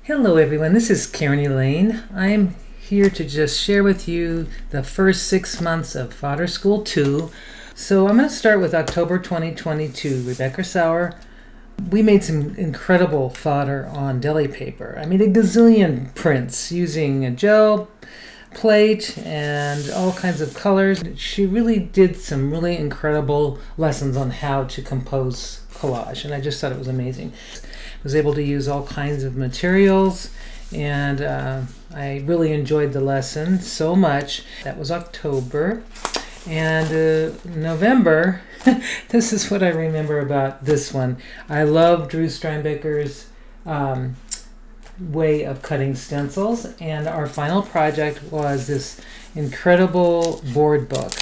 Hello everyone, this is Karen Elaine. I'm here to just share with you the first 6 months of Fodder School 2. So I'm going to start with October 2022. Rebecca Sauer. We made some incredible fodder on deli paper. I made a gazillion prints using a gel plate and all kinds of colors. She really did some really incredible lessons on how to compose collage, and I just thought it was amazing. I was able to use all kinds of materials, and I really enjoyed the lesson so much. That was October. And November, this is what I remember about this one. I love Drew Steinbecker's way of cutting stencils, and our final project was this incredible board book,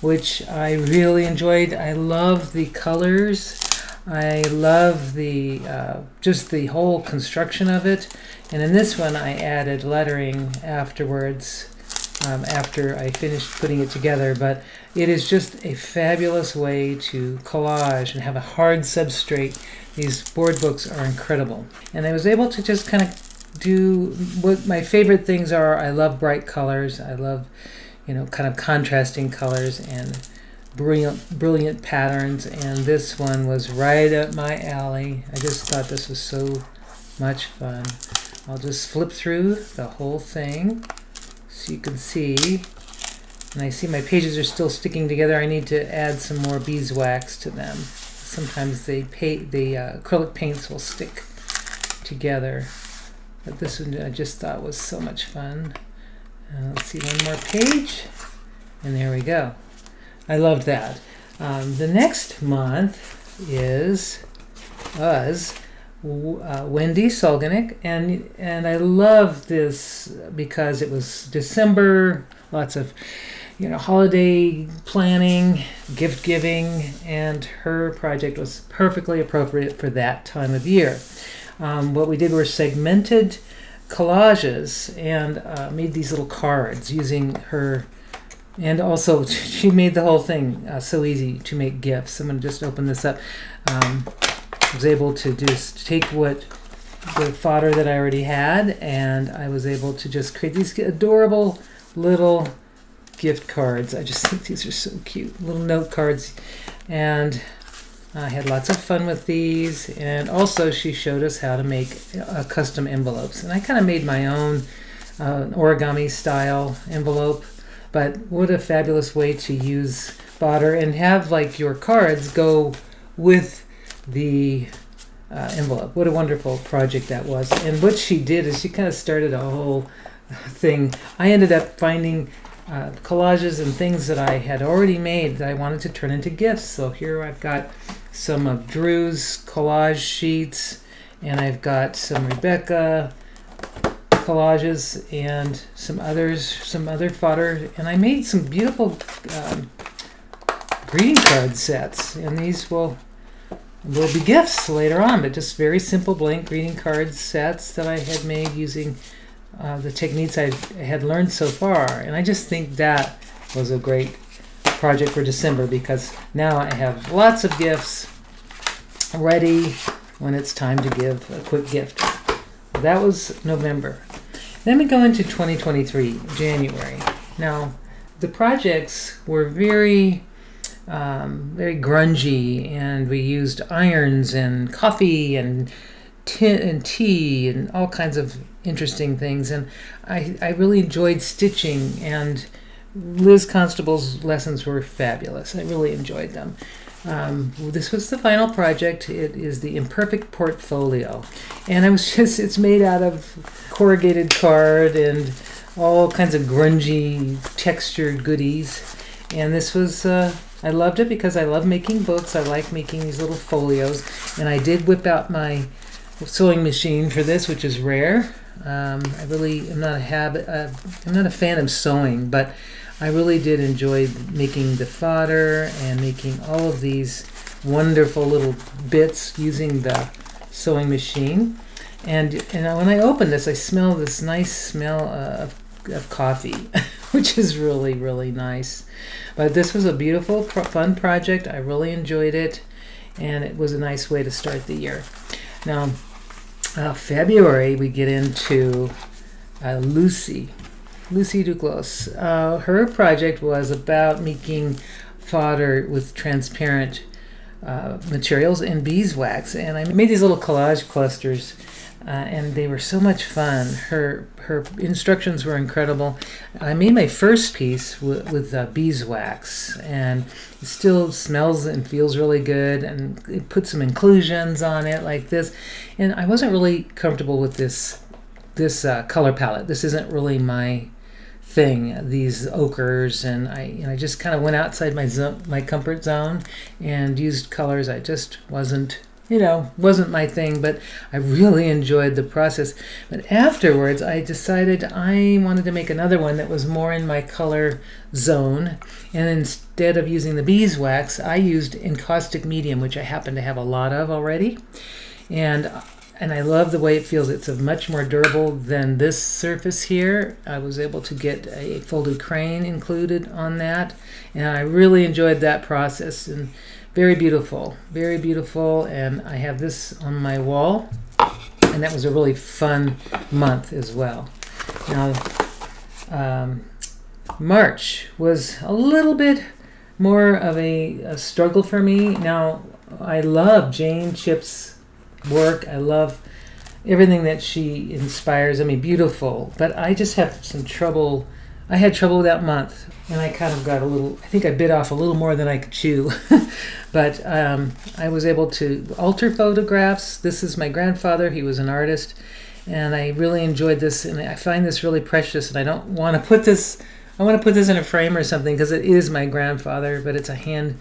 which I really enjoyed. I love the colors. I love the just the whole construction of it. And in this one I added lettering afterwards, after I finished putting it together. But it is just a fabulous way to collage and have a hard substrate. These board books are incredible. And I was able to just kind of do what my favorite things are. I love bright colors. I love, kind of contrasting colors and brilliant patterns, and this one was right up my alley. I just thought this was so much fun. I'll just flip through the whole thing so you can see. And I see my pages are still sticking together. I need to add some more beeswax to them. Sometimes the acrylic paints will stick together, but this one I just thought was so much fun. Let's see, one more page, and there we go. I loved that. The next month was Wendy Solganic, and I love this because it was December, lots of holiday planning, gift giving, and her project was perfectly appropriate for that time of year. What we did were segmented collages and made these little cards using her. And also, she made the whole thing so easy to make gifts. I'm going to just open this up. I was able to just take the fodder that I already had, and I was able to just create these adorable little gift cards. I just think these are so cute. Little note cards. And I had lots of fun with these. And also, she showed us how to make custom envelopes. And I kind of made my own origami style envelope. But what a fabulous way to use fodder and have like your cards go with the envelope. What a wonderful project that was. And what she did is she kind of started a whole thing. I ended up finding collages and things that I had already made that I wanted to turn into gifts. So here I've got some of Drew's collage sheets, and I've got some Rebecca collages and some other fodder, and I made some beautiful greeting card sets, and these will be gifts later on, but just very simple blank greeting card sets that I had made using the techniques I had learned so far. And I just think that was a great project for December, because now I have lots of gifts ready when it's time to give a quick gift. That was November. Then we go into 2023, January. Now, the projects were very grungy, and we used irons and coffee and tea and all kinds of interesting things. And I really enjoyed stitching, and Liz Constable's lessons were fabulous. I really enjoyed them. This was the final project. It is the Imperfect Portfolio, and it's made out of corrugated card and all kinds of grungy textured goodies. And this was I loved it because I love making books. I like making these little folios, and I did whip out my sewing machine for this, which is rare. I really am not I'm not a fan of sewing, but I really did enjoy making the fodder and making all of these wonderful little bits using the sewing machine. And when I open this, I smell this nice smell of coffee, which is really, really nice. But this was a beautiful, fun project. I really enjoyed it, and it was a nice way to start the year. Now, February, we get into Lucy Duclos. Her project was about making fodder with transparent materials and beeswax, and I made these little collage clusters, and they were so much fun. Her instructions were incredible. I made my first piece with beeswax, and it still smells and feels really good, and it put some inclusions on it like this, and I wasn't really comfortable with this color palette. This isn't really my thing, these ochres, and I just kind of went outside my comfort zone and used colors I just wasn't my thing, but I really enjoyed the process. But afterwards I decided I wanted to make another one that was more in my color zone, and instead of using the beeswax, I used encaustic medium, which I happen to have a lot of already, and I love the way it feels. It's much more durable than this surface here. I was able to get a folded crane included on that, and I really enjoyed that process, and very beautiful, and I have this on my wall, and that was a really fun month as well. Now, March was a little bit more of a struggle for me. Now, I love Jane Chip's work. I love everything that she inspires. I mean, beautiful, but I just have some trouble. I had trouble that month, and I kind of got I think I bit off a little more than I could chew. But I was able to alter photographs. This is my grandfather. He was an artist, and I really enjoyed this, and I find this really precious, and I don't want to put this, I want to put this in a frame or something, because it is my grandfather, but it's a hand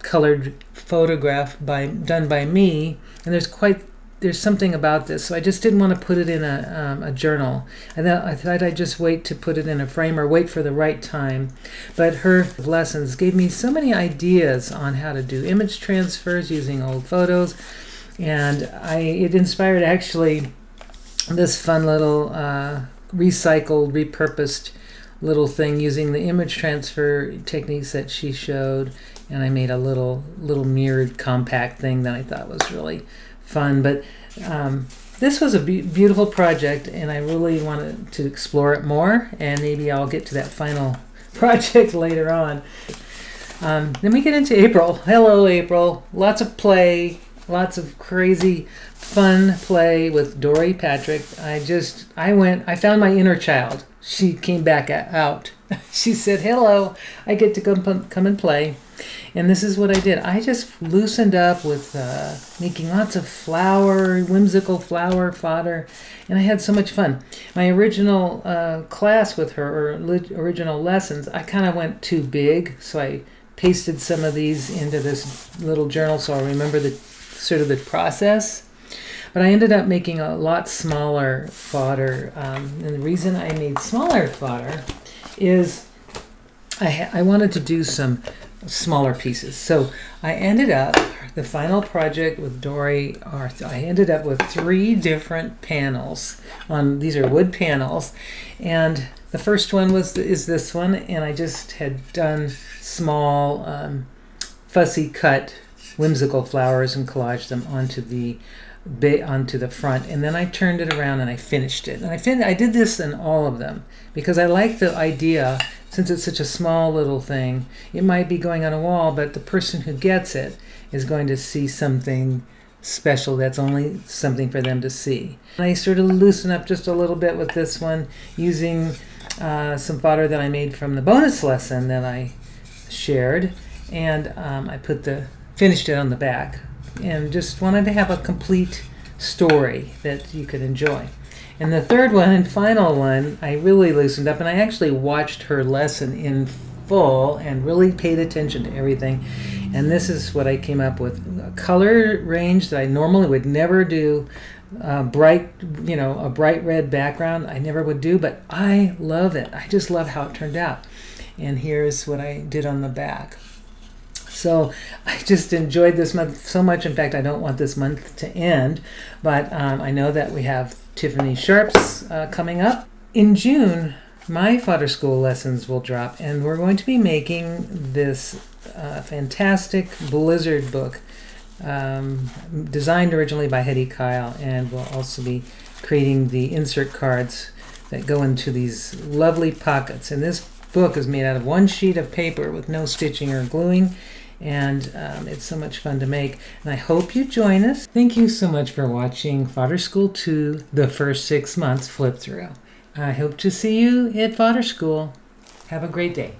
colored photograph done by me, and there's something about this, so I just didn't want to put it in a journal. And I thought I'd just wait to put it in a frame or wait for the right time. But her lessons gave me so many ideas on how to do image transfers using old photos, and it inspired actually this fun little recycled, repurposed little thing using the image transfer techniques that she showed, and I made a little mirrored compact thing that I thought was really fun. But this was a beautiful project, and I really wanted to explore it more, and maybe I'll get to that final project later on. Then we get into April. Hello, April. Lots of play, lots of crazy fun play with Dory Patrick. I found my inner child. She came back out. She said, hello, I get to come and play. And this is what I did. I just loosened up with making lots of whimsical flower fodder, and I had so much fun. My original class with her, or original lessons, I kind of went too big, so I pasted some of these into this little journal so I'll remember the process. But I ended up making a lot smaller fodder, and the reason I made smaller fodder is I wanted to do some smaller pieces. So I ended up, the final project with Dory, I ended up with 3 different panels. These are wood panels, and the first one is this one, and I just had done small fussy cut whimsical flowers and collaged them onto the front, and then I turned it around and I finished it. And I did this in all of them because I like the idea, since it's such a small little thing, it might be going on a wall, but the person who gets it is going to see something special that's only something for them to see. And I sort of loosen up just a little bit with this one using some fodder that I made from the bonus lesson that I shared, and I finished it on the back, and just wanted to have a complete story that you could enjoy. And the third one and final one, I really loosened up, and I actually watched her lesson in full and really paid attention to everything. And this is what I came up with: a color range that I normally would never do. A bright red background I never would do, but I love it. I just love how it turned out. And here's what I did on the back. So I just enjoyed this month so much. In fact, I don't want this month to end, but I know that we have Tiffany Sharp's coming up. In June, my Fodder School lessons will drop, and we're going to be making this fantastic Blizzard book designed originally by Hetty Kyle, and we'll also be creating the insert cards that go into these lovely pockets. And this book is made out of one sheet of paper with no stitching or gluing, and it's so much fun to make. And I hope you join us. Thank you so much for watching Fodder School 2, the first 6 months flip through. I hope to see you at Fodder School. Have a great day.